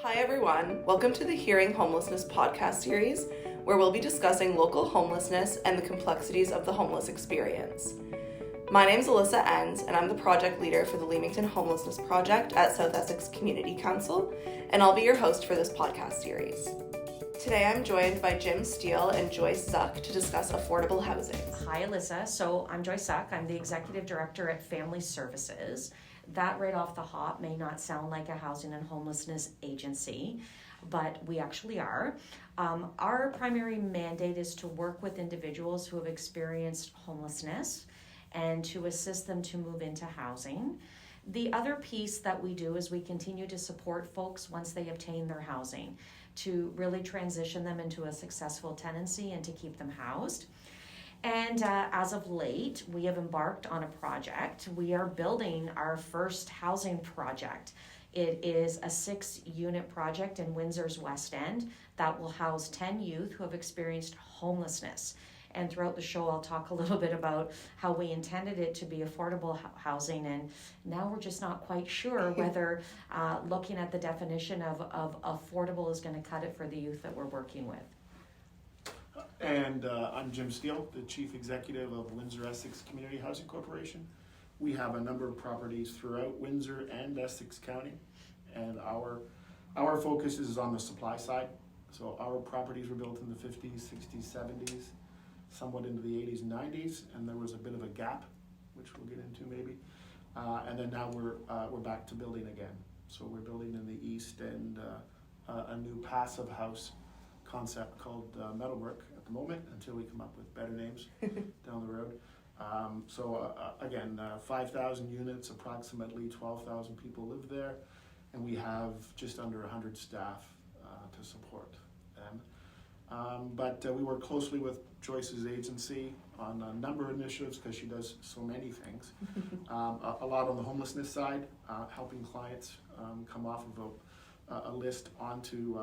Hi everyone, welcome to the Hearing Homelessness podcast series, where we'll be discussing local homelessness and the complexities of the homeless experience. My name's Alyssa Enns, and I'm the project leader for the Leamington Homelessness Project at South Essex Community Council, and I'll be your host for this podcast series. Today I'm joined by Jim Steele and Joyce Zuck to discuss affordable housing. Hi Alyssa, so I'm Joyce Zuck, I'm the Executive Director at Family Services. That right off the hop may not sound like a housing and homelessness agency, but we actually are. Our primary mandate is to work with individuals who have experienced homelessness and to assist them to move into housing. The other piece that we do is we continue to support folks once they obtain their housing to really transition them into a successful tenancy and to keep them housed. And as of late, we have embarked on a project. We are building our first housing project. It is a 6-unit project in Windsor's West End that will house 10 youth who have experienced homelessness. And throughout the show, I'll talk a little bit about how we intended it to be affordable housing. And now we're just not quite sure whether looking at the definition of affordable is going to cut it for the youth that we're working with. And I'm Jim Steele, the Chief Executive of Windsor Essex Community Housing Corporation. We have a number of properties throughout Windsor and Essex County, and our focus is on the supply side. So our properties were built in the 50s, 60s, 70s, somewhat into the 80s and 90s, and there was a bit of a gap, which we'll get into maybe. And then now we're back to building again. So we're building in the east and a new passive house concept called Metalwork at the moment, until we come up with better names down the road. Again, 5,000 units, approximately 12,000 people live there, and we have just under 100 staff to support them. But we work closely with Joyce's agency on a number of initiatives because she does so many things. A lot on the homelessness side, helping clients come off of a list onto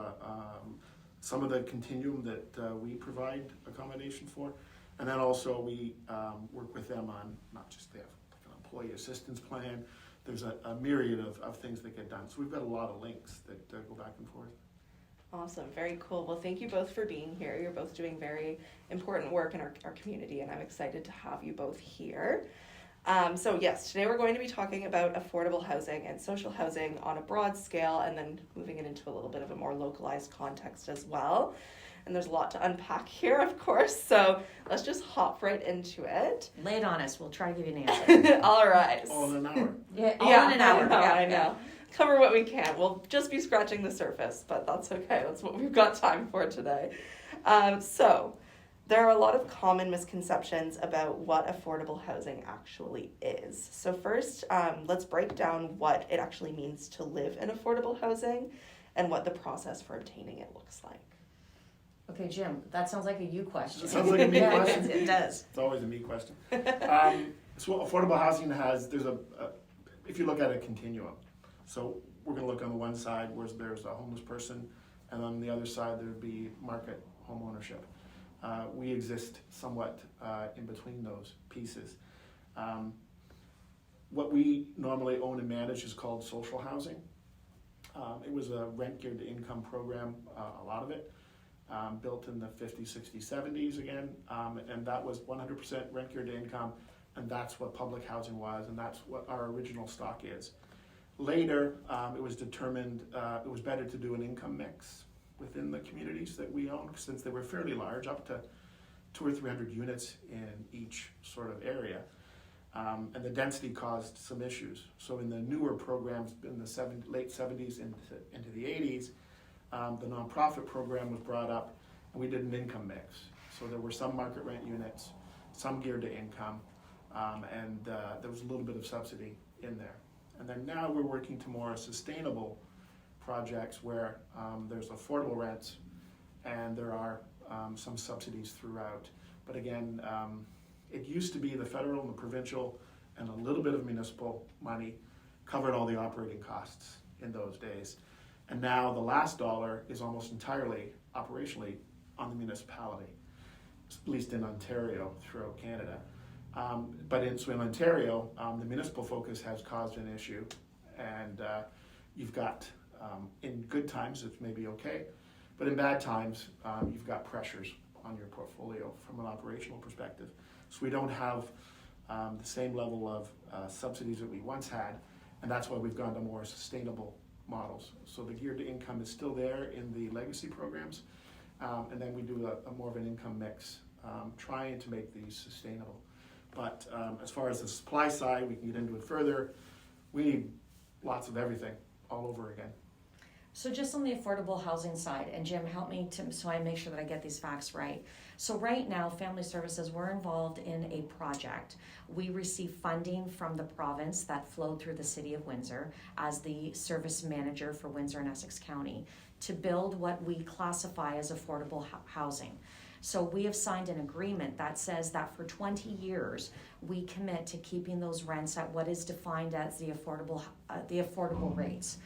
some of the continuum that we provide accommodation for. And then also we work with them on not just they have like an employee assistance plan. There's a myriad of things that get done. So we've got a lot of links that go back and forth. Awesome, very cool. Well, thank you both for being here. You're both doing very important work in our community, and I'm excited to have you both here. So yes, today we're going to be talking about affordable housing and social housing on a broad scale, and then moving it into a little bit of a more localized context as well. And there's a lot to unpack here, of course, so let's just hop right into it. Lay it on us, we'll try to give you an answer. All right. All in an hour. All in an hour. I know. Cover what we can. We'll just be scratching the surface, but that's okay. That's what we've got time for today. So there are a lot of common misconceptions about what affordable housing actually is. So first, let's break down what it actually means to live in affordable housing and what the process for obtaining it looks like. Okay, Jim, that sounds like a you question. It sounds like a me question. It does. It's always a me question. So affordable housing if you look at a continuum, so we're going to look on the one side where there's a homeless person, and on the other side there would be market home ownership. We exist somewhat in between those pieces. What we normally own and manage is called social housing. It was a rent geared to income program, a lot of it, built in the 50s, 60s, 70s again, and that was 100% rent geared to income, and that's what public housing was, and that's what our original stock is. Later, it was determined it was better to do an income mix within the communities that we own, since they were fairly large, up to 200 or 300 units in each sort of area. And the density caused some issues. So in the newer programs in the late 70s into the 80s, the nonprofit program was brought up, and we did an income mix. So there were some market rent units, some geared to income, and there was a little bit of subsidy in there. And then now we're working to more sustainable projects where there's affordable rents and there are some subsidies throughout. But again, it used to be the federal and the provincial and a little bit of municipal money covered all the operating costs in those days. And now the last dollar is almost entirely operationally on the municipality, at least in Ontario, throughout Canada. But in Ontario, the municipal focus has caused an issue, and you've got In good times, it's maybe okay, but in bad times, you've got pressures on your portfolio from an operational perspective. So we don't have the same level of subsidies that we once had, and that's why we've gone to more sustainable models. So the geared to income is still there in the legacy programs, and then we do a more of an income mix, trying to make these sustainable. But as far as the supply side, we can get into it further. We need lots of everything all over again. So just on the affordable housing side, and Jim, help me so I make sure that I get these facts right. So right now, Family Services, we're involved in a project. We receive funding from the province that flowed through the City of Windsor as the service manager for Windsor and Essex County to build what we classify as affordable housing. So we have signed an agreement that says that for 20 years, we commit to keeping those rents at what is defined as the affordable rates.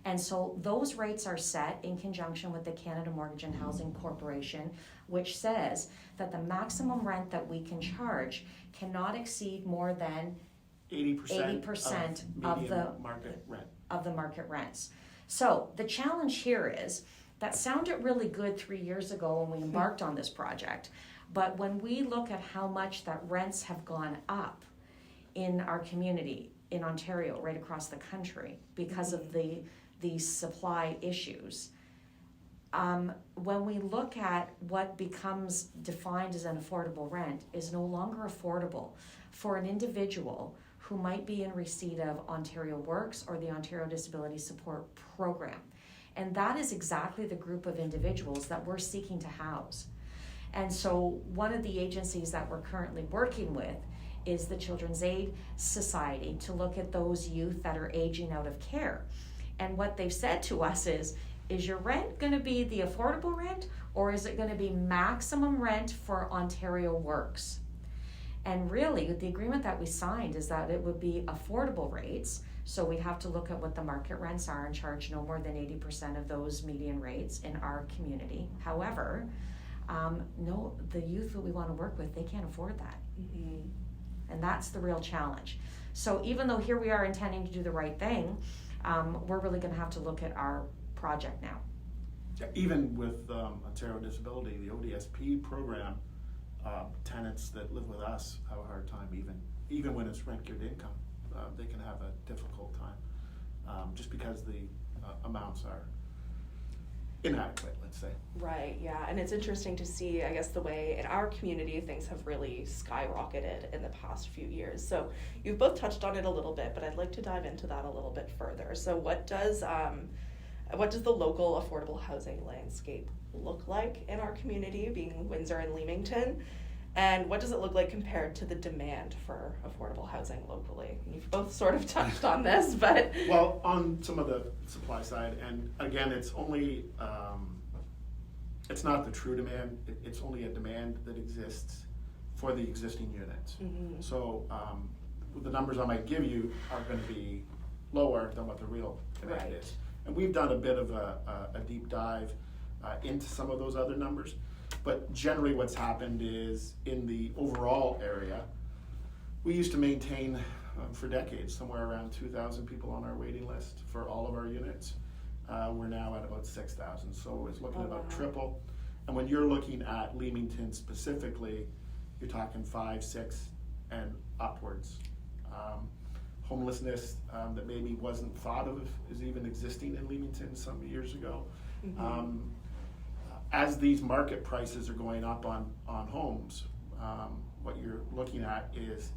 And so those rates are set in conjunction with the Canada Mortgage and Housing Corporation, which says that the maximum rent that we can charge cannot exceed more than 80% of the market rent. Of the market rents. So the challenge here is that sounded really good 3 years ago when we embarked on this project, but when we look at how much that rents have gone up in our community in Ontario, right across the country, because of the supply issues, when we look at what becomes defined as an affordable rent is no longer affordable for an individual who might be in receipt of Ontario Works or the Ontario Disability Support Program. And that is exactly the group of individuals that we're seeking to house. And so one of the agencies that we're currently working with is the Children's Aid Society to look at those youth that are aging out of care. And what they've said to us is your rent going to be the affordable rent, or is it going to be maximum rent for Ontario Works? And really, the agreement that we signed is that it would be affordable rates. So we have to look at what the market rents are and charge no more than 80% of those median rates in our community. However, no, the youth that we want to work with, they can't afford that. Mm-hmm. And that's the real challenge. So even though here we are intending to do the right thing, we're really going to have to look at our project now. Yeah, even with Ontario Disability, the ODSP program, tenants that live with us have a hard time even when it's rent geared income. They can have a difficult time just because the amounts are inadequate, let's say. Right, yeah, and it's interesting to see, I guess, the way in our community things have really skyrocketed in the past few years. So you've both touched on it a little bit, but I'd like to dive into that a little bit further. So what does the local affordable housing landscape look like in our community, being Windsor and Leamington? And what does it look like compared to the demand for affordable housing locally? You've both sort of touched on this, but... Well, on some of the supply side, and again, it's only, it's not the true demand, it's only a demand that exists for the existing units. Mm-hmm. So the numbers I might give you are going to be lower than what the real demand is. And we've done a bit of a deep dive into some of those other numbers. But generally what's happened is in the overall area, we used to maintain for decades somewhere around 2,000 people on our waiting list for all of our units. We're now at about 6,000, so it's looking about triple. And when you're looking at Leamington specifically, you're talking 5, 6, and upwards. Homelessness that maybe wasn't thought of is even existing in Leamington some years ago. Mm-hmm. As these market prices are going up on homes, what you're looking at is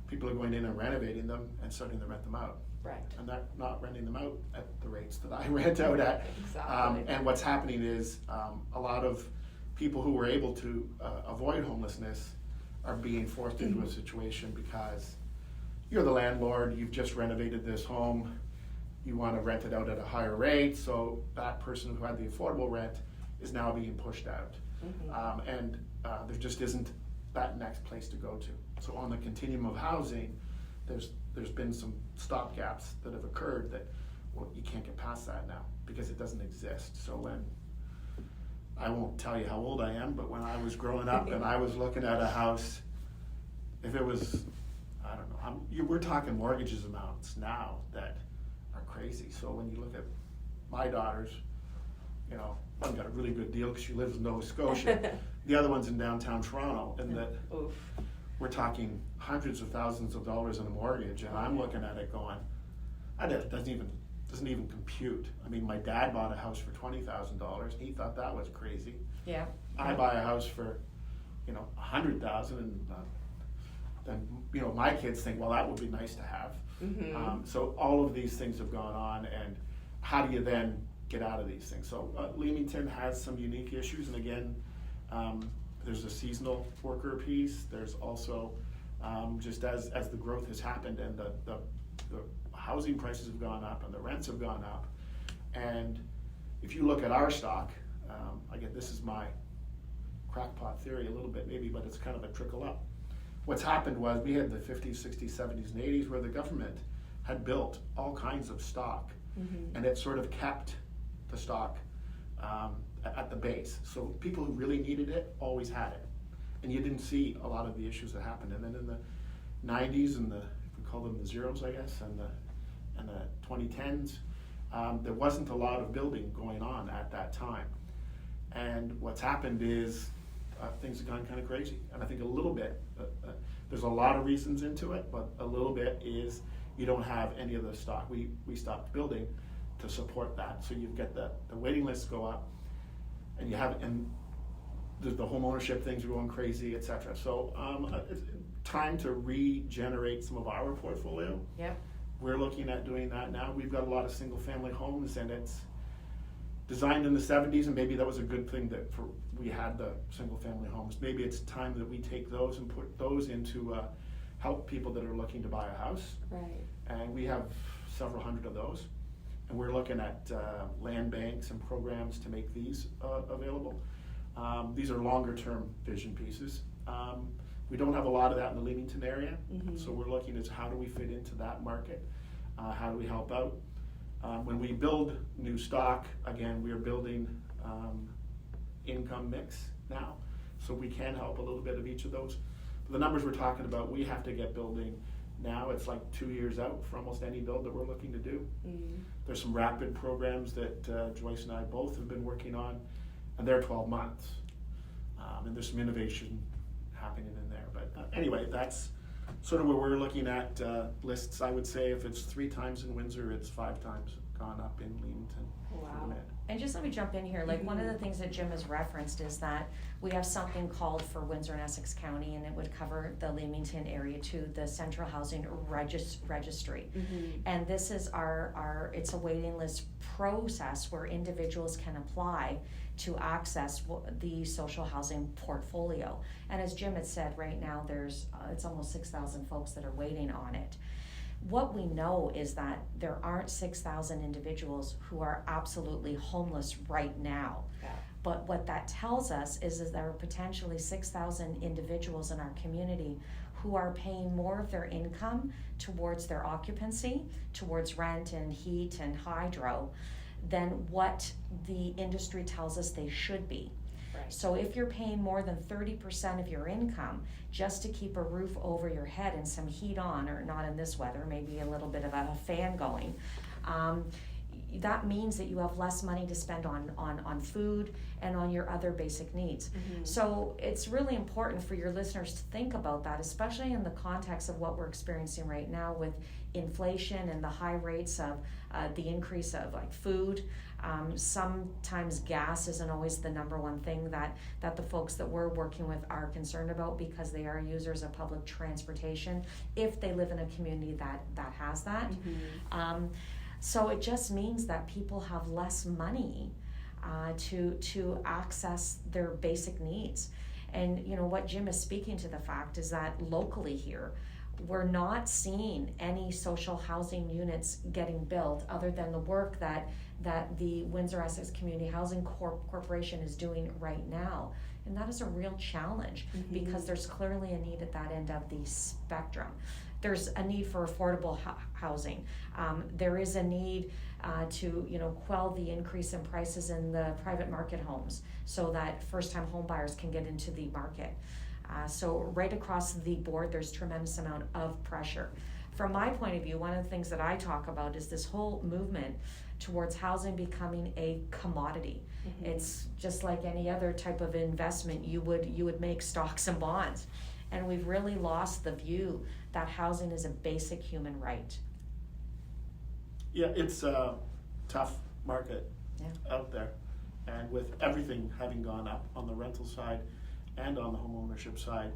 people are going in and renovating them and starting to rent them out. Right. And they're not renting them out at the rates that I rent out at. Exactly. And what's happening is a lot of people who were able to avoid homelessness are being forced into a situation because you're the landlord, you've just renovated this home, you want to rent it out at a higher rate, so that person who had the affordable rent is now being pushed out. Mm-hmm. And there just isn't that next place to go to. So on the continuum of housing, there's been some stopgaps that have occurred that, well, you can't get past that now because it doesn't exist. So when, I won't tell you how old I am, but when I was growing up and I was looking at a house, if it was, I don't know, we're talking mortgages amounts now that are crazy. So when you look at my daughters, you know, one got a really good deal because she lives in Nova Scotia. The other one's in downtown Toronto, and that Oof. we're talking hundreds of thousands of dollars in a mortgage, and I'm looking at it going, it doesn't even compute. I mean, my dad bought a house for $20,000. He thought that was crazy. Yeah. I buy a house for, you know, $100,000, and then, you know, my kids think, well, that would be nice to have. Mm-hmm. So all of these things have gone on, and how do you then get out of these things? So Leamington has some unique issues, and again, there's a seasonal worker piece. There's also just as the growth has happened and the housing prices have gone up and the rents have gone up, and if you look at our stock, again, this is my crackpot theory a little bit maybe, but it's kind of a trickle up. What's happened was we had the 50s, 60s, 70s, and 80s where the government had built all kinds of stock, and it sort of kept the stock at the base. So people who really needed it always had it, and you didn't see a lot of the issues that happened. And then in the 90s and we call them the zeros, I guess, and the 2010s, there wasn't a lot of building going on at that time. And what's happened is things have gone kind of crazy. And I think a little bit, there's a lot of reasons into it, but a little bit is you don't have any of the stock. We stopped building to support that. So you've got the waiting lists go up, and the home ownership things are going crazy, et cetera. So it's time to regenerate some of our portfolio. Yep. We're looking at doing that now. We've got a lot of single family homes, and it's designed in the 70s, and maybe that was a good thing we had the single family homes. Maybe it's time that we take those and put those into help people that are looking to buy a house. Right. And we have several hundred of those. And we're looking at land banks and programs to make these available. These are longer term vision pieces. We don't have a lot of that in the Leamington area, so we're looking at how do we fit into that market, how do we help out. When we build new stock, again, we are building income mix now, so we can help a little bit of each of those. But the numbers we're talking about, we have to get building now. It's like 2 years out for almost any build that we're looking to do. There's some rapid programs that Joyce and I both have been working on, and they're 12 months. And there's some innovation happening in there. But anyway, that's sort of where we're looking at lists. I would say if it's 3 times in Windsor, it's 5 times gone up in Leamington. Wow. And just let me jump in here, like one of the things that Jim has referenced is that we have something called for Windsor and Essex County, and it would cover the Leamington area too, the Central Housing Registry. And this is it's a waiting list process where individuals can apply to access the social housing portfolio. And as Jim had said, right now there's it's almost 6,000 folks that are waiting on it. What we know is that there aren't 6,000 individuals who are absolutely homeless right now. Yeah. But what that tells us is there are potentially 6,000 individuals in our community who are paying more of their income towards their occupancy, towards rent and heat and hydro, than what the industry tells us they should be. Right. So if you're paying more than 30% of your income just to keep a roof over your head and some heat on, or not in this weather, maybe a little bit of a fan going, that means that you have less money to spend on food and on your other basic needs. So it's really important for your listeners to think about that, especially in the context of what we're experiencing right now with inflation and the high rates of the increase of like food. Sometimes gas isn't always the number one thing that the folks that we're working with are concerned about, because they are users of public transportation if they live in a community that has that. So it just means that people have less money to access their basic needs. And you know what Jim is speaking to the fact is that locally here, we're not seeing any social housing units getting built other than the work that the Windsor-Essex Community Housing Corporation is doing right now. And that is a real challenge because there's clearly a need at that end of the spectrum. There's a need for affordable housing. There is a need to quell the increase in prices in the private market homes so that first-time home buyers can get into the market. So right across the board, there's tremendous amount of pressure. From my point of view, one of the things that I talk about is this whole movement towards housing becoming a commodity. It's just like any other type of investment. You would make stocks and bonds, and we've really lost the view that housing is a basic human right. Yeah, it's a tough market out there, and with everything having gone up on the rental side and on the home ownership side,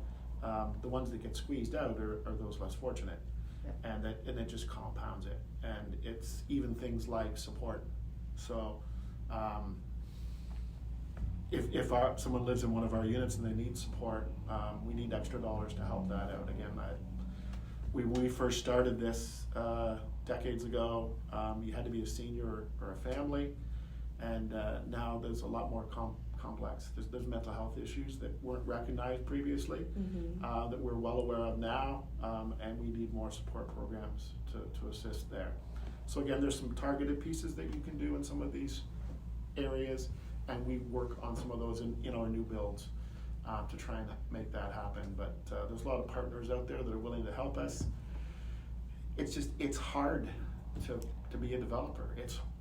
the ones that get squeezed out are those less fortunate, and it just compounds it. And it's even things like support. So if someone lives in one of our units and they need support, we need extra dollars to help that out. Again, when we first started this decades ago, you had to be a senior or a family, and now there's a lot more complex. There's mental health issues that weren't recognized previously, that we're well aware of now, and we need more support programs to assist there. So again, there's some targeted pieces that you can do in some of these areas, and we work on some of those in our new builds to try and make that happen. But there's a lot of partners out there that are willing to help us. It's hard to be a developer.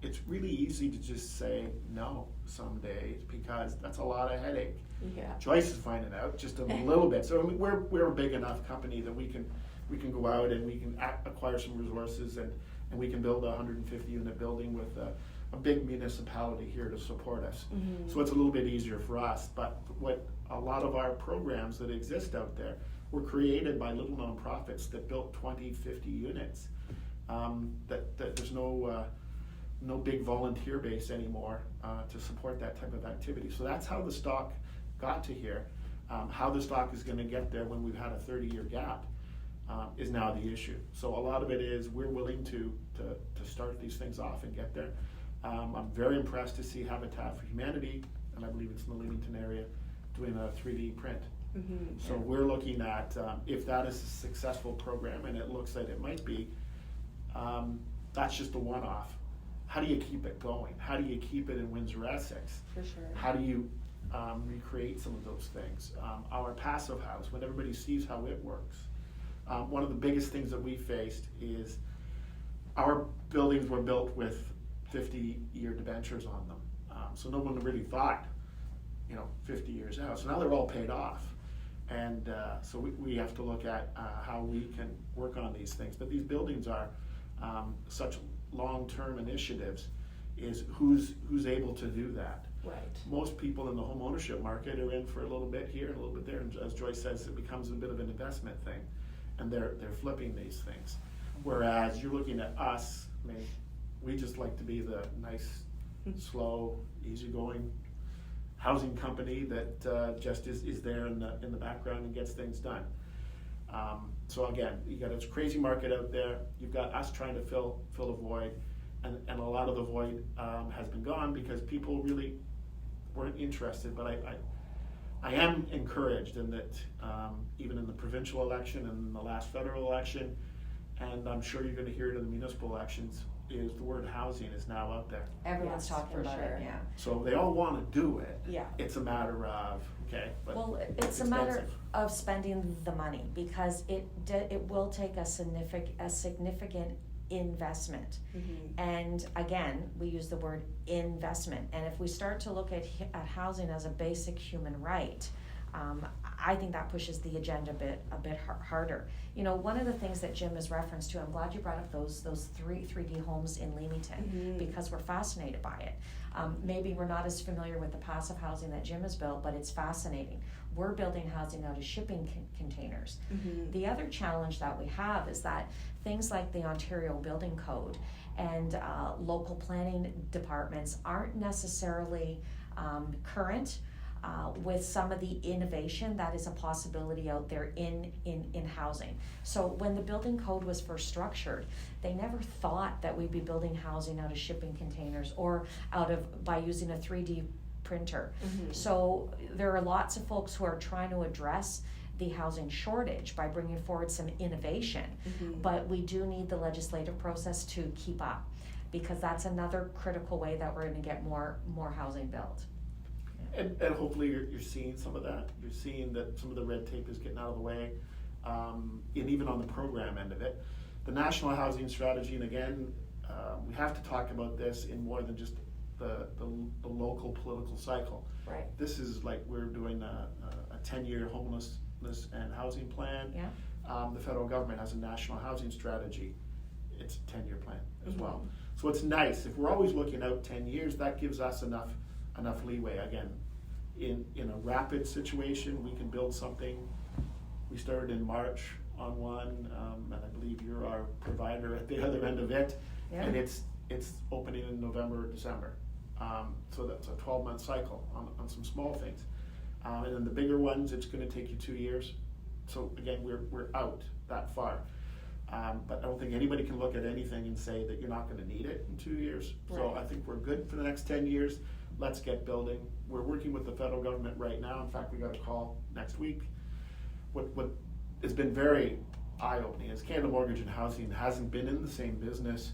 It's really easy to just say no some days, because that's a lot of headache. Yeah. Joyce is finding out just a little bit. So I mean, we're a big enough company that we can go out and we can acquire some resources, and we can build a 150 unit building with a big municipality here to support us. So it's a little bit easier for us. But what a lot of our programs that exist out there were created by little nonprofits that built 20, 50 units. That there's no big volunteer base anymore to support that type of activity. So that's how the stock got to here. How the stock is going to get there when we've had a 30-year gap is now the issue. So a lot of it is we're willing to start these things off and get there. I'm very impressed to see Habitat for Humanity, and I believe it's in the Leamington area, doing a 3D print. So we're looking at if that is a successful program, and it looks like it might be, that's just a one-off. How do you keep it going? How do you keep it in Windsor, Essex? For sure. How do you recreate some of those things? Our passive house, when everybody sees how it works. One of the biggest things that we faced is our buildings were built with 50-year debentures on them. So no one really thought, 50 years out. So now they're all paid off. And so we have to look at how we can work on these things. But these buildings are such long-term initiatives, is who's able to do that. Right. Most people in the home ownership market are in for a little bit here and a little bit there, and as Joyce says, it becomes a bit of an investment thing, and they're flipping these things. Whereas you're looking at us, we just like to be the nice, slow, easygoing housing company that just is there in the background and gets things done. So again, you got a crazy market out there. You've got us trying to fill a void, and a lot of the void has been gone because people really weren't interested. But I am encouraged in that even in the provincial election and in the last federal election, and I'm sure you're going to hear it in the municipal elections, is the word housing is now out there. Everyone's talking about it, yeah. So they all want to do it. Yeah. It's a matter of, but well, it's a matter of spending the money, because it will take a significant investment. And again, we use the word investment. And if we start to look at housing as a basic human right, I think that pushes the agenda a bit harder. One of the things that Jim has referenced to, I'm glad you brought up those 3D homes in Leamington, because we're fascinated by it. Maybe we're not as familiar with the passive housing that Jim has built, but it's fascinating. We're building housing out of shipping containers. The other challenge that we have is that things like the Ontario Building Code and local planning departments aren't necessarily current with some of the innovation that is a possibility out there in housing. So when the building code was first structured, they never thought that we'd be building housing out of shipping containers or by using a 3D printer. So there are lots of folks who are trying to address the housing shortage by bringing forward some innovation, but we do need the legislative process to keep up, because that's another critical way that we're going to get more housing built. And hopefully you're seeing some of that. You're seeing that some of the red tape is getting out of the way, and even on the program end of it. The National Housing Strategy, and again, we have to talk about this in more than just the local political cycle. Right. This is like we're doing a 10-year homelessness and housing plan. Yeah. The federal government has a national housing strategy. It's a 10-year plan as Mm-hmm. well. So it's nice. If we're always looking out 10 years, that gives us enough leeway. Again, in a rapid situation, we can build something. We started in March on one, and I believe you're our provider at the other end of it. Yeah. And it's opening in November or December. So that's a 12-month cycle on some small things. And then the bigger ones, it's going to take you 2 years. So again, we're out that far. But I don't think anybody can look at anything and say that you're not going to need it in 2 years. So Right. I think we're good for the next 10 years. Let's get building. We're working with the federal government right now. In fact, we got a call next week. What has been very eye-opening is Canada Mortgage and Housing hasn't been in the same business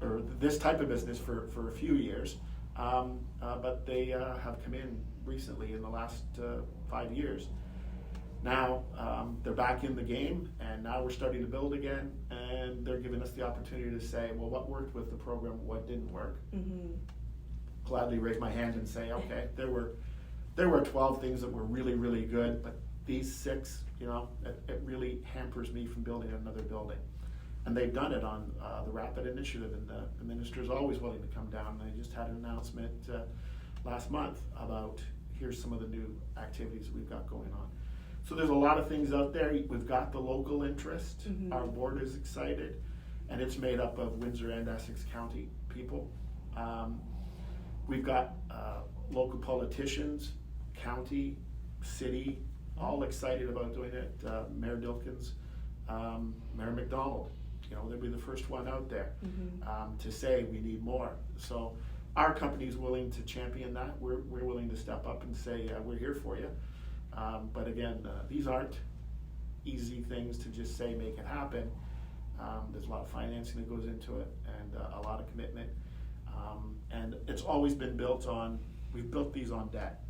or this type of business for a few years. But they have come in recently in the last 5 years. Now they're back in the game, and now we're starting to build again, and they're giving us the opportunity to say, well, what worked with the program, what didn't work. Mm-hmm. Gladly raise my hand and say, okay, there were 12 things that were really, really good, but these 6, it really hampers me from building another building. And they've done it on the Rapid Initiative, and the minister is always willing to come down. They just had an announcement last month about here's some of the new activities that we've got going on. So there's a lot of things out there. We've got the local interest. Mm-hmm. Our board is excited, and it's made up of Windsor and Essex County people. We've got local politicians, county, city, all excited about doing it. Mayor Dilkins, Mayor McDonald, they'll be the first one out there to say we need more. So our company is willing to champion that. We're willing to step up and say we're here for you. But again, these aren't easy things to just say make it happen. There's a lot of financing that goes into it and a lot of commitment. And it's always been we've built these on debt.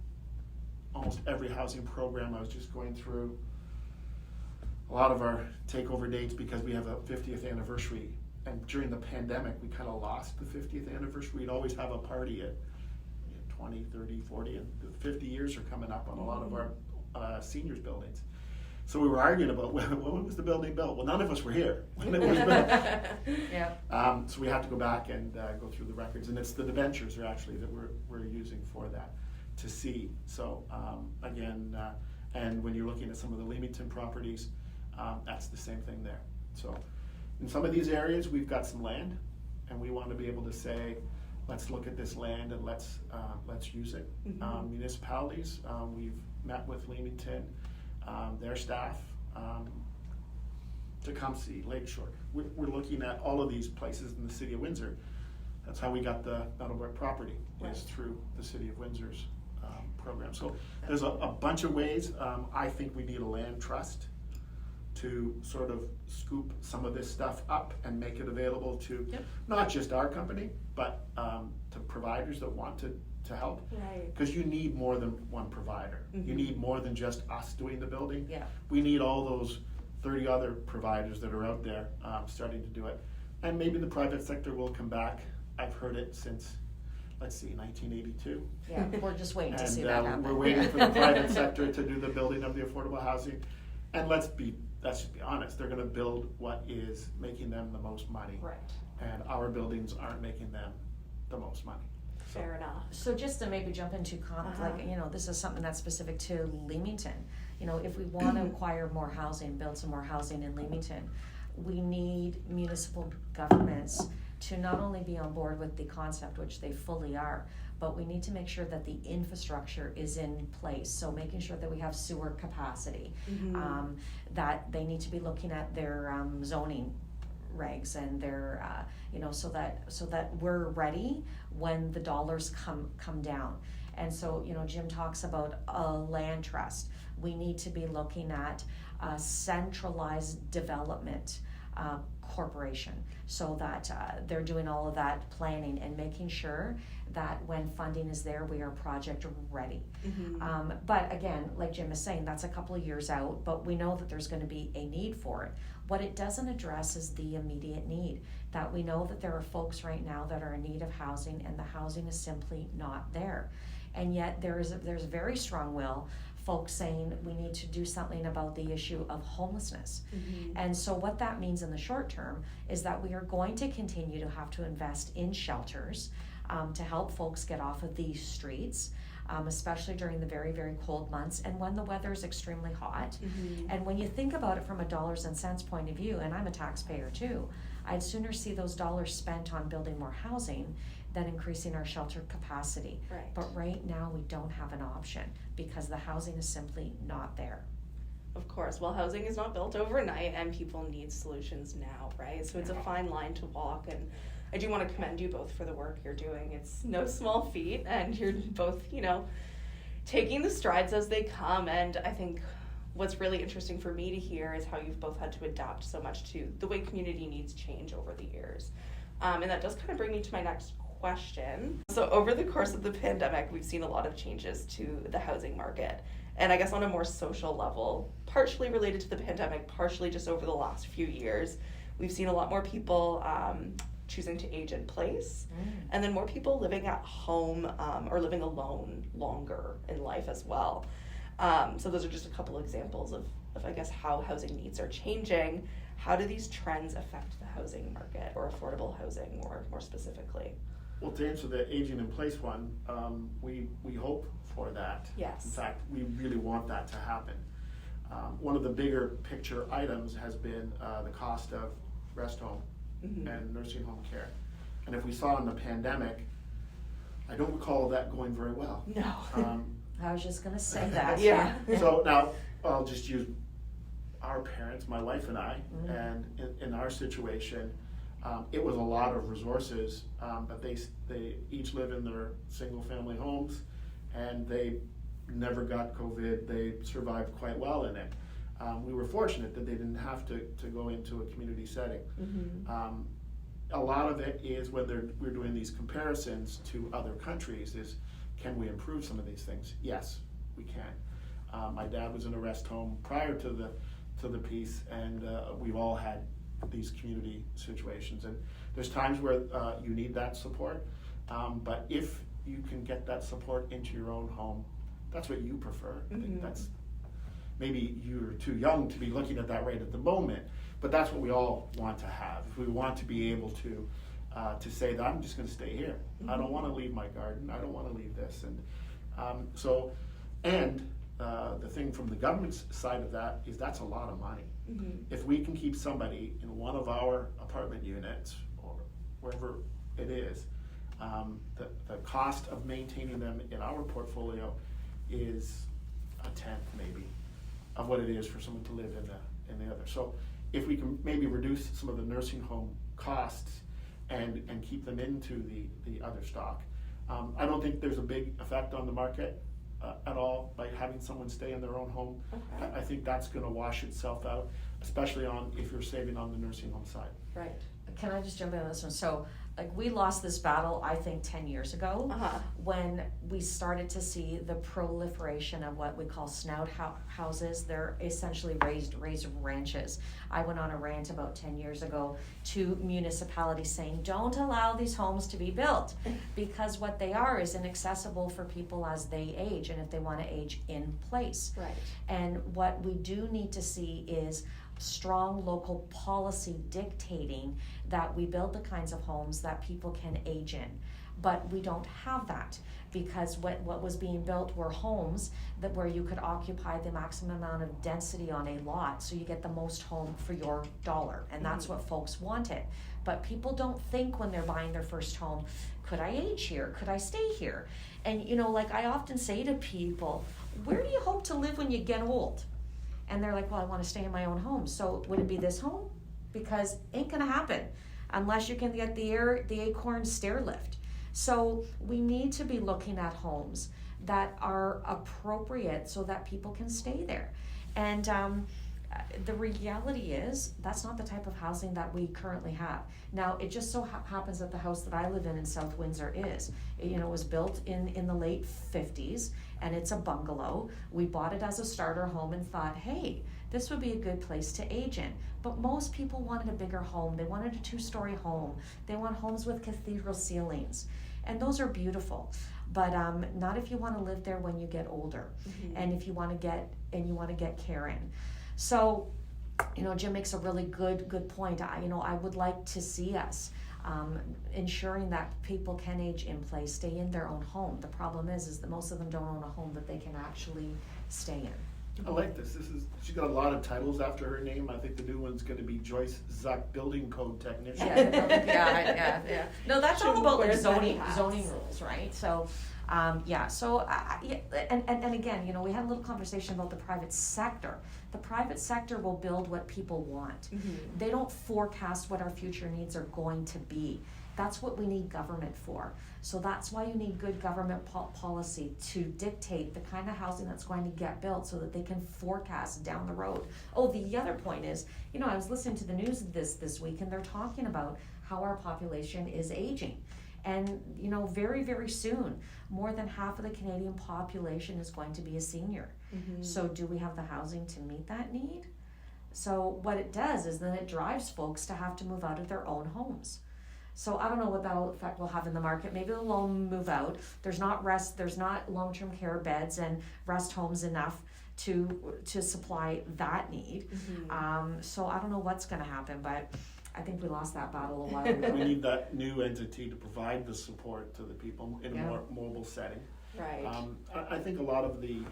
Almost every housing program, I was just going through a lot of our takeover dates because we have a 50th anniversary. And during the pandemic, we kind of lost the 50th anniversary. We'd always have a party at 20, 30, 40, and the 50 years are coming up on a lot of our seniors buildings. So we were arguing about when was the building built? Well, none of us were here when it was built. Yeah. So we have to go back and go through the records, and it's the debentures are actually that we're using for that to see. So again, and when you're looking at some of the Leamington properties, that's the same thing there. So in some of these areas, we've got some land, and we want to be able to say, let's look at this land and let's use it. Mm-hmm. Municipalities, we've met with Leamington, their staff, Tecumseh, Lakeshore. We're looking at all of these places in the city of Windsor. That's how we got the Meadowbrook property, is through the city of Windsor's program. So there's a bunch of ways. I think we need a land trust to sort of scoop some of this stuff up and make it available to not just our company, but to providers that want to help. Right. Because you need more than one provider. Mm-hmm. You need more than just us doing the building. Yeah. We need all those 30 other providers that are out there starting to do it. And maybe the private sector will come back. I've heard it since, 1982. Yeah, we're just waiting to see And that happen. we're waiting for the private sector to do the building of the affordable housing. And let's be honest, they're gonna build what is making them the most money. Right. And our buildings aren't making them the most money. So, Fair enough. So just to maybe jump into this is something that's specific to Leamington. If we want to acquire more housing, build some more housing in Leamington, we need municipal governments to not only be on board with the concept, which they fully are, but we need to make sure that the infrastructure is in place. So making sure that we have sewer capacity, Mm-hmm. that they need to be looking at their zoning regs and their so that we're ready when the dollars come down. And so Jim talks about a land trust. We need to be looking at centralized development corporation, so that they're doing all of that planning and making sure that when funding is there, we are project ready. But again, like Jim is saying, that's a couple of years out, but we know that there's going to be a need for it. What it doesn't address is the immediate need, that we know that there are folks right now that are in need of housing, and the housing is simply not there. And yet there's very strong will, folks saying we need to do something about the issue of homelessness. And so what that means in the short term is that we are going to continue to have to invest in shelters to help folks get off of these streets, especially during the very, very cold months and when the weather is extremely hot. And when you think about it from a dollars and cents point of view, and I'm a taxpayer too, I'd sooner see those dollars spent on building more housing than increasing our shelter capacity. Right. But right now we don't have an option because the housing is simply not there. Of course. Well, housing is not built overnight, and people need solutions now, right? So it's a fine line to walk, and I do want to commend you both for the work you're doing. It's no small feat, and you're both, taking the strides as they come. And I think what's really interesting for me to hear is how you've both had to adapt so much to the way community needs change over the years. And that does kind of bring me to my next question. So over the course of the pandemic, we've seen a lot of changes to the housing market. And I guess on a more social level, partially related to the pandemic, partially just over the last few years, we've seen a lot more people choosing to age in place, and then more people living at home or living alone longer in life as well. So those are just a couple examples of I guess how housing needs are changing. How do these trends affect the housing market, or affordable housing more specifically? Well, to answer the aging in place one, we hope for that. Yes. In fact, we really want that to happen. One of the bigger picture items has been the cost of rest home and nursing home care. And if we saw in the pandemic, I don't recall that going very well. No. I was just going to say that. Yeah. So now I'll just use our parents, my wife and I, and in our situation, it was a lot of resources, but they each live in their single family homes, and they never got COVID. They survived quite well in it. We were fortunate that they didn't have to go into a community setting. A lot of it is when we're doing these comparisons to other countries is, can we improve some of these things? Yes, we can. My dad was in a rest home prior to the piece, and we've all had these community situations, and there's times where you need that support, but if you can get that support into your own home, that's what you prefer. I think that's, maybe you're too young to be looking at that right at the moment, but that's what we all want to have. If we want to be able to say that I'm just going to stay here. I don't want to leave my garden. I don't want to leave this, and the thing from the government's side of that is that's a lot of money. If we can keep somebody in one of our apartment units or wherever it is, the cost of maintaining them in our portfolio is a tenth maybe of what it is for someone to live in the other. So if we can maybe reduce some of the nursing home costs and keep them into the other stock, I don't think there's a big effect on the market at all by having someone stay in their own home. Okay. I think that's going to wash itself out, especially if you're saving on the nursing home side. Right. Can I just jump in on this one? So, we lost this battle, I think, 10 years ago when we started to see the proliferation of what we call snout houses. They're essentially raised ranches. I went on a rant about 10 years ago to municipalities saying, don't allow these homes to be built, because what they are is inaccessible for people as they age, and if they want to age in place. Right. And what we do need to see is strong local policy dictating that we build the kinds of homes that people can age in. But we don't have that, because what was being built were homes where you could occupy the maximum amount of density on a lot, so you get the most home for your dollar, and that's what folks wanted. But people don't think when they're buying their first home, could I age here? Could I stay here? And I often say to people, where do you hope to live when you get old? And they're like, well, I want to stay in my own home. So would it be this home? Because ain't gonna happen unless you can get the Acorn stair lift. So we need to be looking at homes that are appropriate so that people can stay there. And the reality is that's not the type of housing that we currently have. Now, it just so happens that the house that I live in South Windsor is, you know, was built in the late 50s, and it's a bungalow. We bought it as a starter home and thought, hey, this would be a good place to age in. But most people wanted a bigger home. They wanted a 2-story home. They want homes with cathedral ceilings. And those are beautiful. But not if you want to live there when you get older, and if you want to get care in. So, you know, Jim makes a really good point. I would like to see us ensuring that people can age in place, stay in their own home. The problem is that most of them don't own a home that they can actually stay in. I like this. She's got a lot of titles after her name. I think the new one's going to be Joyce Zuck, Building Code Technician. Yeah. No, that's all about like zoning hats. rules, right? So, and again, you know, we had a little conversation about the private sector. The private sector will build what people want. They don't forecast what our future needs are going to be. That's what we need government for. So that's why you need good government policy to dictate the kind of housing that's going to get built so that they can forecast down the road. Oh, the other point is, you know, I was listening to the news this week, and they're talking about how our population is aging. And, you know, very, very soon, more than half of the Canadian population is going to be a senior. So do we have the housing to meet that need? So what it does is then it drives folks to have to move out of their own homes. So I don't know what that effect will have in the market. Maybe they'll all move out. There's not long-term care beds and rest homes enough to supply that need. So I don't know what's going to happen, but I think we lost that battle a while ago. We need that new entity to provide the support to the people in a more mobile setting. Right. I think a lot of the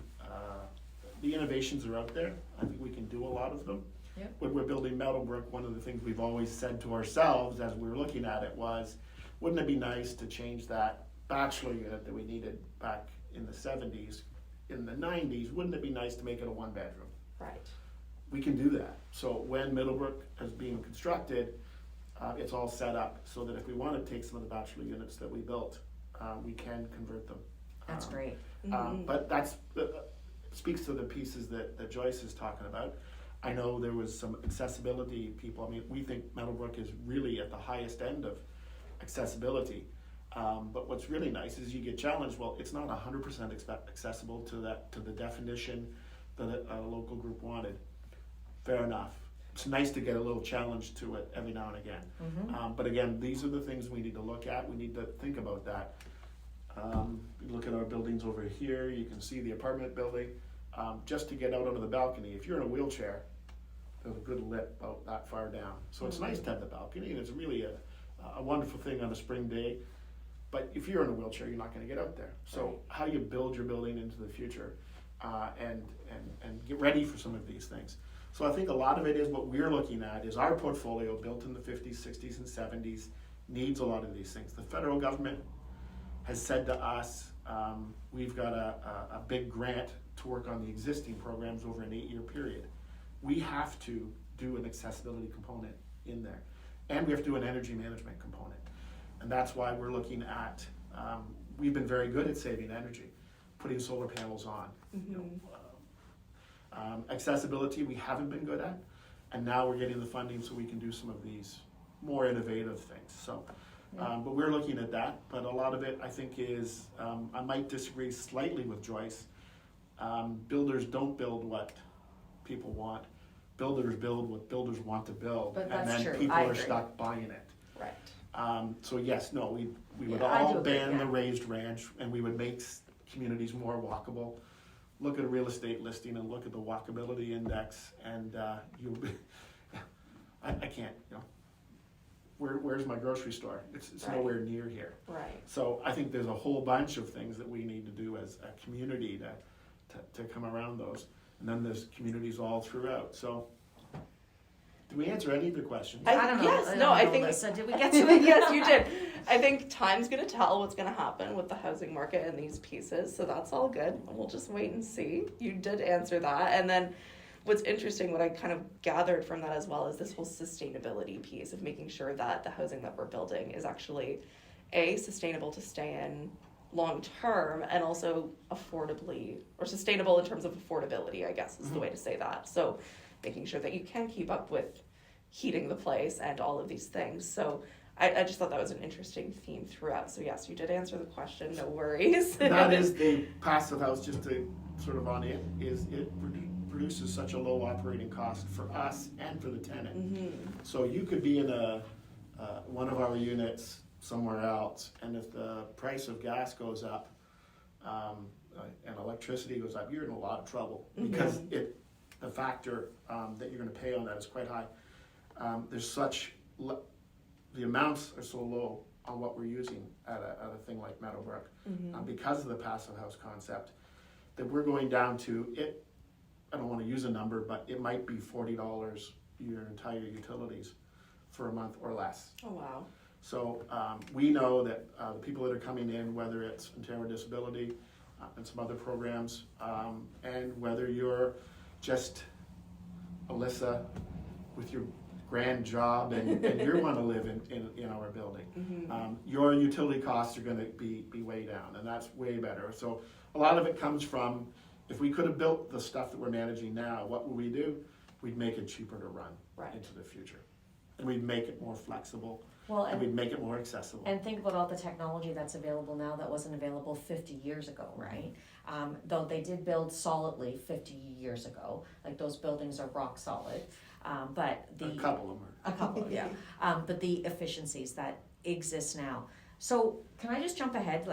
innovations are out there. I think we can do a lot of them. Yep. When we're building Meadowbrook, one of the things we've always said to ourselves as we were looking at it was, wouldn't it be nice to change that bachelor unit that we needed back in the 70s, in the 90s, wouldn't it be nice to make it a 1-bedroom? Right. We can do that. So when Middlebrook is being constructed, it's all set up so that if we want to take some of the bachelor units that we built, we can convert them. That's great. But that's speaks to the pieces that Joyce is talking about. I know there was some accessibility people. I mean, we think Meadowbrook is really at the highest end of accessibility. But what's really nice is you get challenged. Well, it's not 100% accessible to the definition that a local group wanted. Fair enough. It's nice to get a little challenge to it every now and again. But again, these are the things we need to look at. We need to think about that. You look at our buildings over here. You can see the apartment building. Just to get out onto the balcony, if you're in a wheelchair, there's a good lip about that far down. So it's nice to have the balcony, and it's really a wonderful thing on a spring day. But if you're in a wheelchair, you're not going to get out there. So how do you build your building into the future and get ready for some of these things? So I think a lot of it is what we're looking at is our portfolio built in the 50s, 60s, and 70s needs a lot of these things. The federal government has said to us, we've got a big grant to work on the existing programs over an 8-year period. We have to do an accessibility component in there, and we have to do an energy management component. And that's why we're looking at, we've been very good at saving energy, putting solar panels on. Accessibility we haven't been good at, and now we're getting the funding so we can do some of these more innovative things. So, but we're looking at that, but a lot of it I think is, I might disagree slightly with Joyce. Builders don't build what people want. Builders build what builders want to build, But and that's then true. people I are agree. stuck buying it. Right. So yes, no, we would Yeah, I all do agree, ban the yeah. raised ranch, and we would make communities more walkable. Look at a real estate listing and look at the walkability index, and you'll be. I can't, you know. Where's my grocery store? It's Right. nowhere near here. Right. So I think there's a whole bunch of things that we need to do as a community to come around those, and then there's communities all throughout. So. Did we answer any of your questions? I don't know. Yes, I no, don't I know, think. Alyssa, did we get to it? Yes, you did. I think time's going to tell what's going to happen with the housing market and these pieces, so that's all good. We'll just wait and see. You did answer that. And then what's interesting, what I kind of gathered from that as well, is this whole sustainability piece of making sure that the housing that we're building is actually, A, sustainable to stay in long term and also affordably or sustainable in terms of affordability, I guess is the way to say that. So making sure that you can keep up with heating the place and all of these things. So I just thought that was an interesting theme throughout. So yes, you did answer the question, no worries. That is the passive house, just to sort of on it, is it produces such a low operating cost for us and for the tenant. Mm-hmm. So you could be in one of our units somewhere else, and if the price of gas goes up and electricity goes up, you're in a lot of trouble because the factor that you're going to pay on that is quite high. The amounts are so low on what we're using at a thing like Meadowbrook because of the passive house concept that we're going down to it. I don't want to use a number, but it might be $40 your entire utilities for a month or less. Oh, wow. So we know that the people that are coming in, whether it's Ontario Disability and some other programs, and whether you're just Alyssa with your grand job and you want to live in our building, your utility costs are going to be way down, and that's way better. So a lot of it comes from, if we could have built the stuff that we're managing now, what would we do? We'd make it cheaper to run into the future. And we'd make it more flexible, and we'd make it more accessible. And think about all the technology that's available now that wasn't available 50 years ago, right? Though they did build solidly 50 years ago, like those buildings are rock solid. But a couple of them are. A couple, yeah. But the efficiencies that exist now. So can I just jump ahead?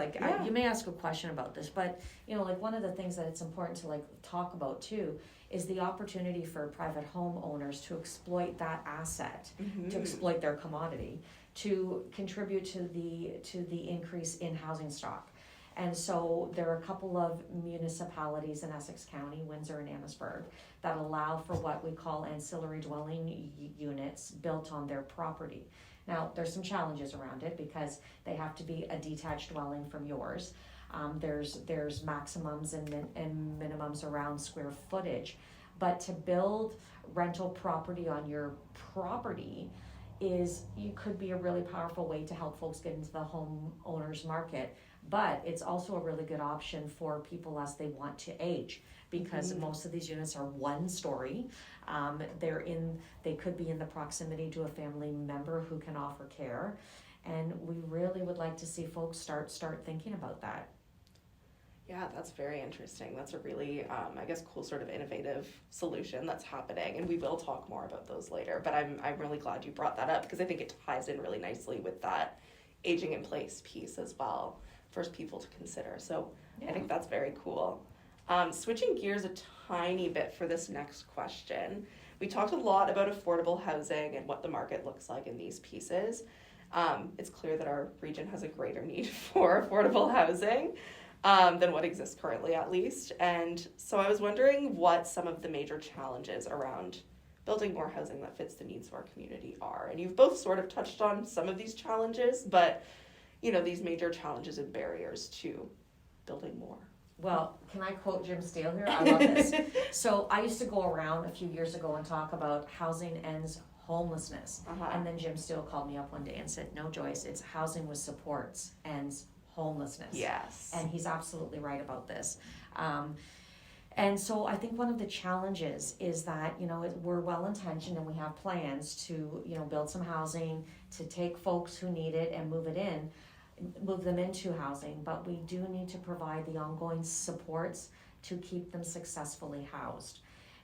You may ask a question about this, but one of the things that it's important to talk about too is the opportunity for private homeowners to exploit that asset, to exploit their commodity, to contribute to the increase in housing stock. And so there are a couple of municipalities in Essex County, Windsor and Amherstburg, that allow for what we call ancillary dwelling units built on their property. Now, there's some challenges around it because they have to be a detached dwelling from yours. There's maximums and minimums around square footage. But to build rental property on your property could be a really powerful way to help folks get into the home owners market. But it's also a really good option for people as they want to age, because most of these units are one story. They could be in the proximity to a family member who can offer care, and we really would like to see folks start thinking about that. Yeah, that's very interesting. That's a really, cool sort of innovative solution that's happening, and we will talk more about those later. But I'm really glad you brought that up because I think it ties in really nicely with that aging in place piece as well for people to consider. So I think that's very cool. Switching gears a tiny bit for this next question. We talked a lot about affordable housing and what the market looks like in these pieces. It's clear that our region has a greater need for affordable housing than what exists currently, at least. And so I was wondering what some of the major challenges around building more housing that fits the needs of our community are. And you've both sort of touched on some of these challenges, but these major challenges and barriers to building more. Well, can I quote Jim Steele here? I love this. So I used to go around a few years ago and talk about housing ends homelessness. And then Jim Steele called me up one day and said, no, Joyce, it's housing with supports ends homelessness. Yes. And he's absolutely right about this. And so I think one of the challenges is that, we're well-intentioned and we have plans to, build some housing, to take folks who need it and move them into housing, but we do need to provide the ongoing supports to keep them successfully housed.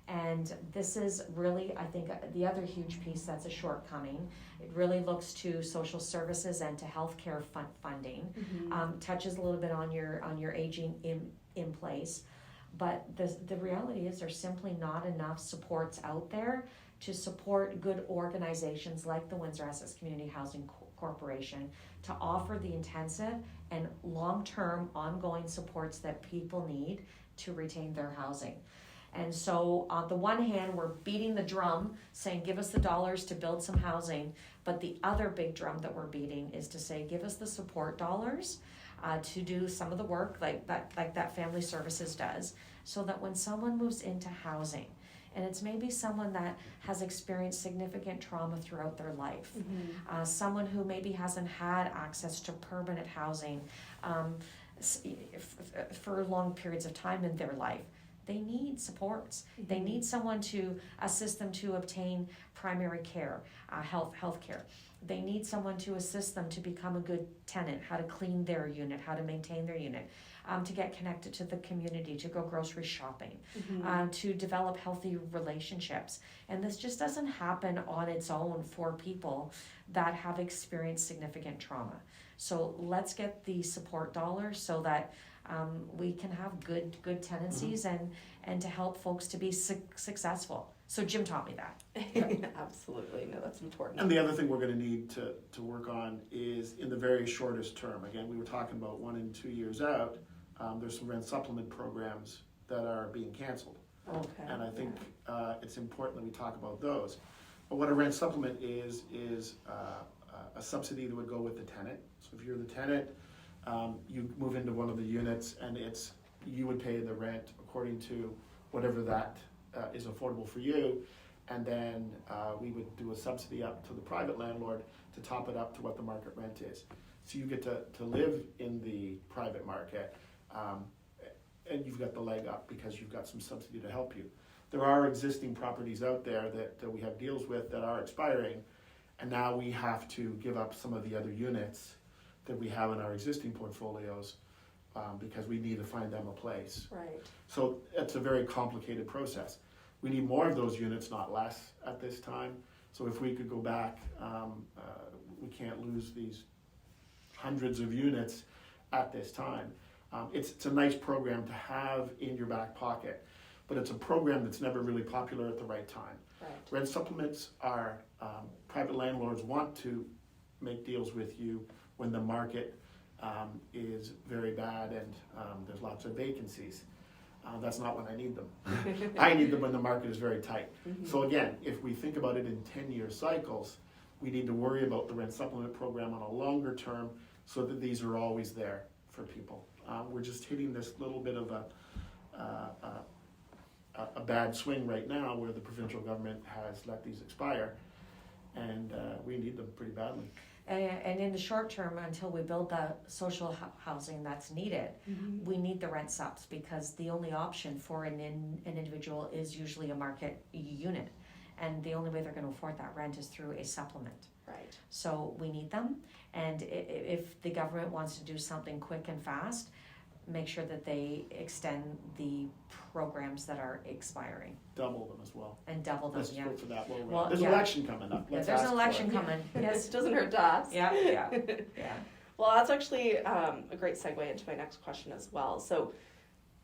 And this is really, I think, the other huge piece that's a shortcoming. It really looks to social services and to healthcare funding. Touches a little bit on your aging in place, but the reality is there's simply not enough supports out there to support good organizations like the Windsor Essex Community Housing Corporation to offer the intensive and long-term ongoing supports that people need to retain their housing. And so on the one hand, we're beating the drum saying, give us the dollars to build some housing. But the other big drum that we're beating is to say, give us the support dollars to do some of the work like that Family Services does, so that when someone moves into housing, and it's maybe someone that has experienced significant trauma throughout their life, someone who maybe hasn't had access to permanent housing, for long periods of time in their life. They need supports. They need someone to assist them to obtain primary care, health care. They need someone to assist them to become a good tenant, how to clean their unit, how to maintain their unit, to get connected to the community, to go grocery shopping, to develop healthy relationships. And this just doesn't happen on its own for people that have experienced significant trauma. So let's get the support dollars so that we can have good tenancies and to help folks to be successful. So Jim taught me that. Absolutely, no, that's important. And the other thing we're going to need to work on is in the very shortest term. Again, we were talking about 1 and 2 years out. There's some rent supplement programs that are being canceled. Okay. And I think it's important that we talk about those. But what a rent supplement is a subsidy that would go with the tenant. So if you're the tenant, you move into one of the units and you would pay the rent according to whatever that is affordable for you. And then we would do a subsidy up to the private landlord to top it up to what the market rent is. So you get to live in the private market and you've got the leg up because you've got some subsidy to help you. There are existing properties out there that we have deals with that are expiring, and now we have to give up some of the other units that we have in our existing portfolios because we need to find them a place. Right. So it's a very complicated process. We need more of those units, not less at this time. So if we could go back, we can't lose these hundreds of units at this time. It's a nice program to have in your back pocket, but it's a program that's never really popular at the right time. Right. Rent supplements are, private landlords want to make deals with you when the market is very bad and there's lots of vacancies. That's not when I need them. I need them when the market is very tight. So again, if we think about it in 10-year cycles, we need to worry about the rent supplement program on a longer term so that these are always there for people. We're just hitting this little bit of a bad swing right now where the provincial government has let these expire, and we need them pretty badly. And in the short term, until we build the social housing that's needed, we need the rent subs because the only option for an individual is usually a market unit. And the only way they're going to afford that rent is through a supplement. Right. So we need them. And if the government wants to do something quick and fast, make sure that they extend the programs that are expiring. Double them as well. And double them, Let's yeah. vote for that. Well, there's an election coming up. Yeah, Let's there's ask an election for it. coming. Yes, it doesn't hurt to ask. Yeah. Well, that's actually a great segue into my next question as well. So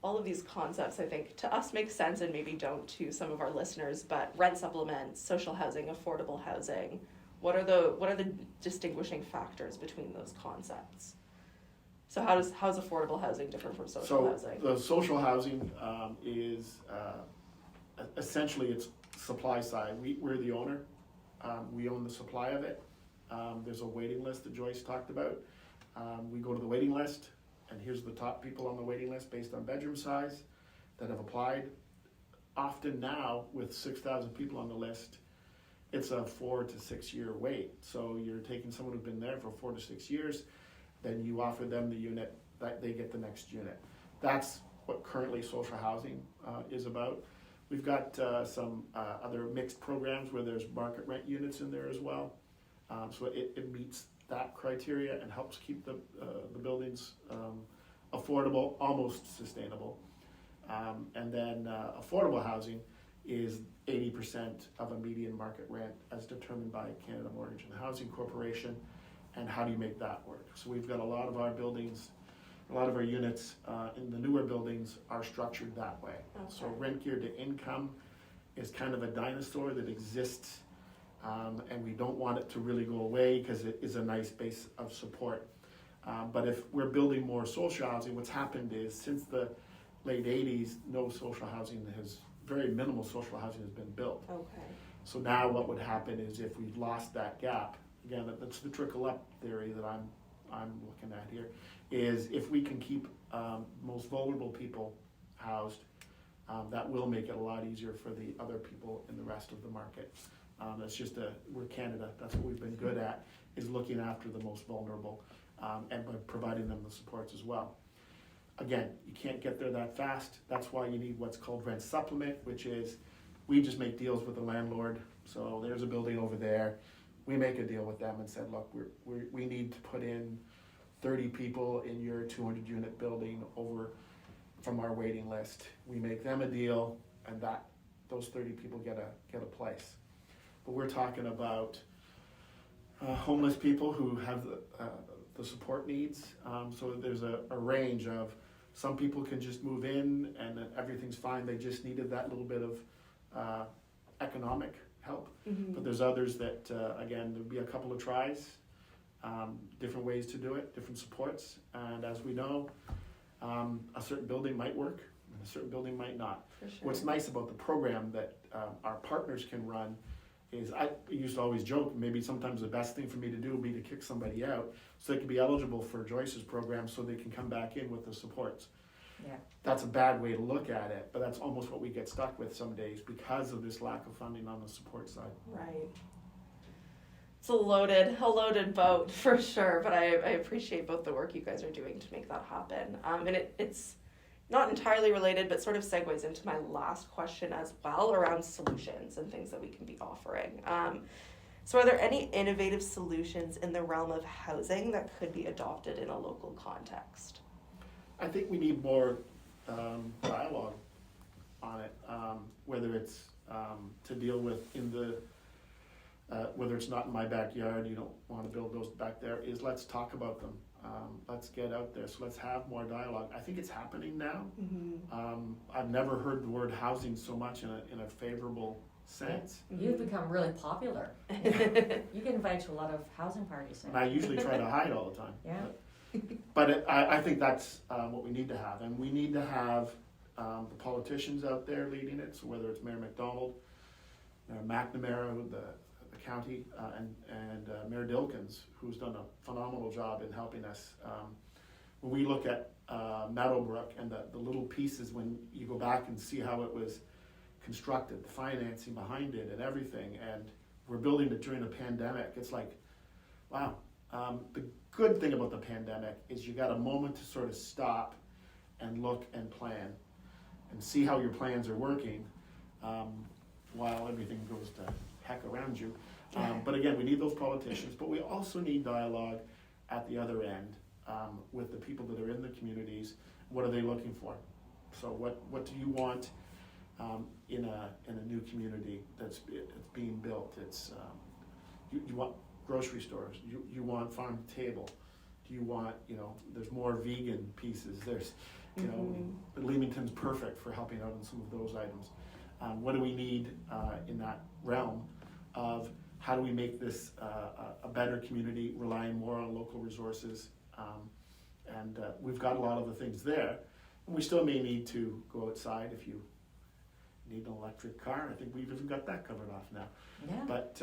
all of these concepts, I think, to us make sense and maybe don't to some of our listeners, but rent supplements, social housing, affordable housing, what are the distinguishing factors between those concepts? So how's affordable housing different from social housing? The social housing is essentially it's supply side. We're the owner. We own the supply of it. There's a waiting list that Joyce talked about. We go to the waiting list, and here's the top people on the waiting list based on bedroom size that have applied. Often now, with 6,000 people on the list, it's a 4 to 6 year wait. So you're taking someone who's been there for 4 to 6 years, then you offer them the unit, that they get the next unit. That's what currently social housing is about. We've got some other mixed programs where there's market rent units in there as well. So it meets that criteria and helps keep the buildings affordable, almost sustainable. And then affordable housing is 80% of a median market rent as determined by Canada Mortgage and Housing Corporation. And how do you make that work? So we've got a lot of our buildings, a lot of our units in the newer buildings are structured that way. Okay. So rent geared to income is kind of a dinosaur that exists, and we don't want it to really go away because it is a nice base of support. But if we're building more social housing, what's happened is since the late 80s, very minimal social housing has been built. Okay. So now what would happen is if we've lost that gap, again, that's the trickle up theory that I'm looking at here, is if we can keep most vulnerable people housed, that will make it a lot easier for the other people in the rest of the market. We're Canada, that's what we've been good at, is looking after the most vulnerable and by providing them the supports as well. Again, you can't get there that fast. That's why you need what's called rent supplement, which is we just make deals with the landlord. So there's a building over there. We make a deal with them and said, look, we need to put in 30 people in your 200 unit building over from our waiting list. We make them a deal, and those 30 people get a place. But we're talking about homeless people who have the support needs. So there's a range of, some people can just move in and everything's fine. They just needed that little bit of economic help. Mm-hmm. But there's others that, again, there'll be a couple of tries, different ways to do it, different supports. And as we know, a certain building might work and a certain building might not. For sure. What's nice about the program that our partners can run is, I used to always joke, maybe sometimes the best thing for me to do would be to kick somebody out so they can be eligible for Joyce's program so they can come back in with the supports. Yeah. That's a bad way to look at it, but that's almost what we get stuck with some days because of this lack of funding on the support side. Right. It's a loaded boat for sure, but I appreciate both the work you guys are doing to make that happen. And it's not entirely related, but sort of segues into my last question as well around solutions and things that we can be offering. So are there any innovative solutions in the realm of housing that could be adopted in a local context? I think we need more dialogue on it, whether it's to deal with whether it's not in my backyard, you don't want to build those back there, is let's talk about them. Let's get out there. So let's have more dialogue. I think it's happening now. Mm-hmm. I've never heard the word housing so much in a favorable sense. You've become really popular. You get invited to a lot of housing parties And now. I usually try to hide all the time. Yeah. But I think that's what we need to have. And we need to have the politicians out there leading it. So whether it's Mayor McDonald, McNamara, the county, and Mayor Dilkins, who's done a phenomenal job in helping us. When we look at Meadowbrook and the little pieces, when you go back and see how it was constructed, the financing behind it and everything, and we're building it during a pandemic, it's like, wow. The good thing about the pandemic is you got a moment to sort of stop and look and plan and see how your plans are working while everything goes to heck around you. But again, we need those politicians, but we also need dialogue at the other end with the people that are in the communities. What are they looking for? So what do you want in a new community that's being built? It's you want grocery stores. You want farm to table. Do you want, there's more vegan pieces. There's, Leamington's perfect for helping out on some of those items. What do we need in that realm of how do we make this a better community, relying more on local resources? And we've got a lot of the things there. And we still may need to go outside if you need an electric car. I think we've even got that covered off now. Yeah. But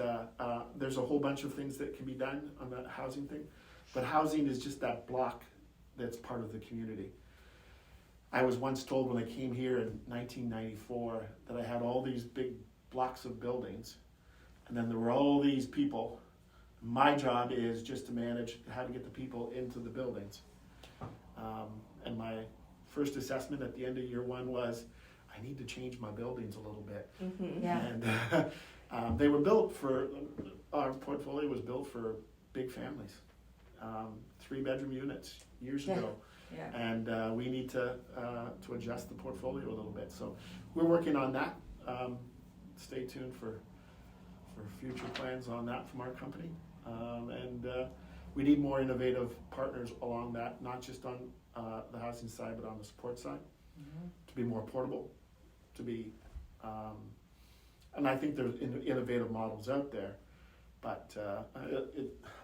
there's a whole bunch of things that can be done on that housing thing. But housing is just that block that's part of the community. I was once told when I came here in 1994 that I had all these big blocks of buildings, and then there were all these people. My job is just to manage how to get the people into the buildings. And my first assessment at the end of year one was, I need to change my buildings a little bit. Mm-hmm. Yeah. And they were built our portfolio was built for big families, 3-bedroom units years ago. Yeah. And we need to adjust the portfolio a little bit. So we're working on that. Stay tuned for future plans on that from our company. And we need more innovative partners along that, not just on the housing side, but on the support side, to be more portable, to be, and I think there's innovative models out there, but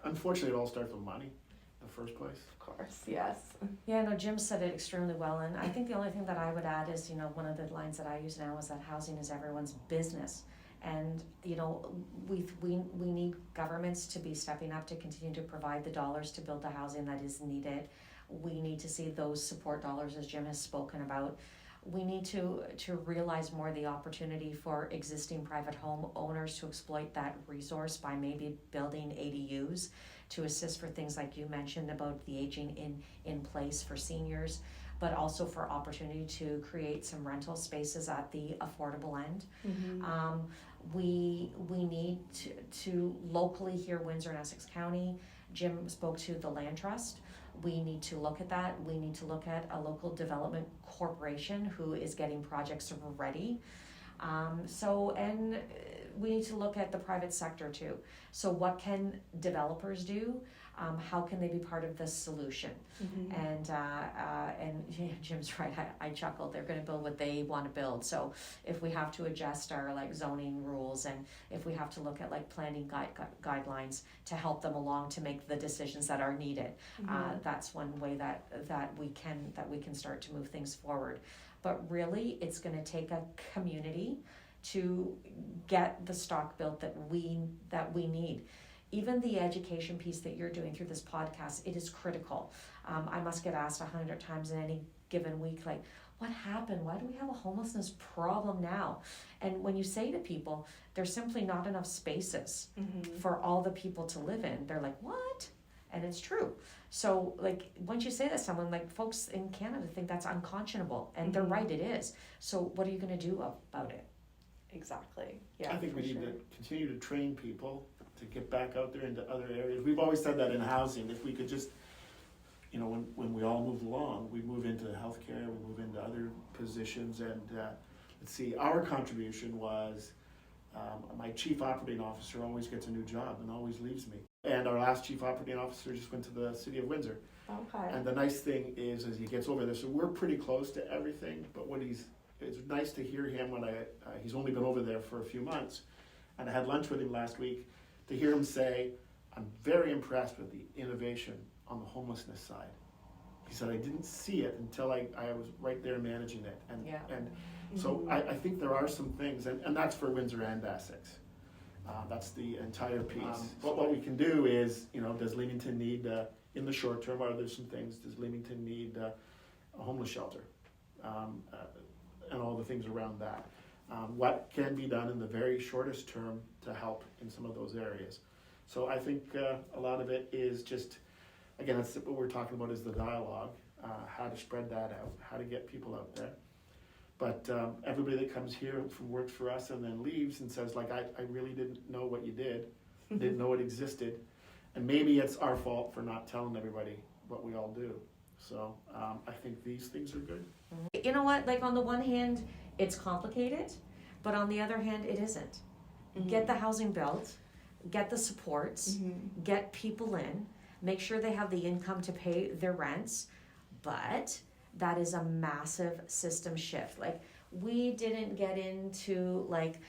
unfortunately it all starts with money in the first place. Of course, yes. Yeah, no, Jim said it extremely well, and I think the only thing that I would add is, one of the lines that I use now is that housing is everyone's business. And, we need governments to be stepping up to continue to provide the dollars to build the housing that is needed. We need to see those support dollars, as Jim has spoken about. We need to realize more the opportunity for existing private home owners to exploit that resource by maybe building ADUs to assist for things like you mentioned about the aging in place for seniors. but also for opportunity to create some rental spaces at the affordable end. We need to locally here, Windsor and Essex County, Jim spoke to the land trust. We need to look at that. We need to look at a local development corporation who is getting projects ready. And we need to look at the private sector too. So what can developers do? How can they be part of the solution? And yeah, Jim's right. I chuckled. They're going to build what they want to build. So if we have to adjust our like zoning rules, and if we have to look at like planning guidelines to help them along to make the decisions that are needed, that's one way that we can start to move things forward. But really, it's going to take a community to get the stock built that we need. Even the education piece that you're doing through this podcast, it is critical. I must get asked 100 times in any given week, like, what happened? Why do we have a homelessness problem now? And when you say to people, there's simply not enough spaces for all the people to live in, they're like, what? And it's true. So, like, once you say that to someone, like, folks in Canada think that's unconscionable, and they're right, it is. So what are you going to do about it? Exactly. Yeah. I think we need to continue to train people to get back out there into other areas. We've always said that in housing, if we could just, when we all move along, we move into healthcare, we move into other positions, and let's see, our contribution was, my chief operating officer always gets a new job and always leaves me. And our last chief operating officer just went to the city of Windsor. Okay. And the nice thing is as he gets over there, so we're pretty close to everything, but it's nice to hear him when he's only been over there for a few months, and I had lunch with him last week, to hear him say, I'm very impressed with the innovation on the homelessness side. He said, I didn't see it until I was right there managing it. And so I think there are some things, and that's for Windsor and Essex. That's the entire piece. But what we can do is, does Leamington need, in the short term, are there some things, does Leamington need a homeless shelter? And all the things around that. What can be done in the very shortest term to help in some of those areas. So I think a lot of it is just, again, that's what we're talking about is the dialogue, how to spread that out, how to get people out there. But everybody that comes here works for us and then leaves and says, like, I really didn't know what you did, didn't know it existed. And maybe it's our fault for not telling everybody what we all do. So I think these things are good. You know what, like on the one hand, it's complicated, but on the other hand, it isn't. Get the housing built, get the supports, get people in, make sure they have the income to pay their rents, but that is a massive system shift. Like, we didn't get into like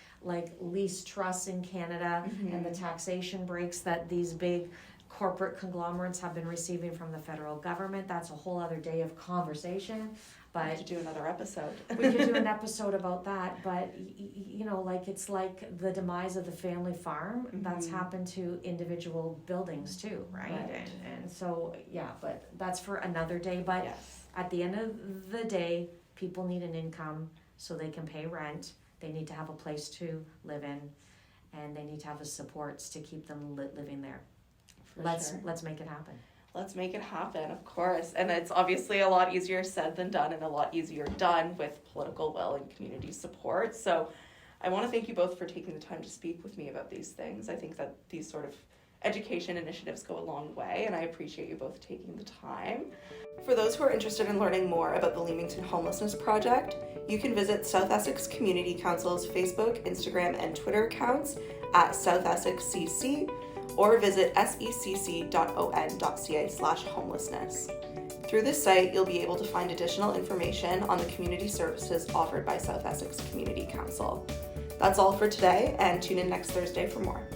lease trusts in Canada and the taxation breaks that these big corporate conglomerates have been receiving from the federal government. That's a whole other day of conversation. But we could do another episode. We could do an episode about that. But like it's like the demise of the family farm. That's happened to individual buildings too, right? And so but that's for another day. But at the end of the day, people need an income so they can pay rent. They need to have a place to live in, and they need to have the supports to keep them living there. Let's make it happen. Let's make it happen, of course. And it's obviously a lot easier said than done, and a lot easier done with political will and community support. So I want to thank you both for taking the time to speak with me about these things. I think that these sort of education initiatives go a long way, and I appreciate you both taking the time. For those who are interested in learning more about the Leamington Homelessness Project, you can visit South Essex Community Council's Facebook, Instagram, and Twitter accounts at South Essex CC, or visit secc.on.ca/homelessness. Through this site, you'll be able to find additional information on the community services offered by South Essex Community Council. That's all for today, and tune in next Thursday for more.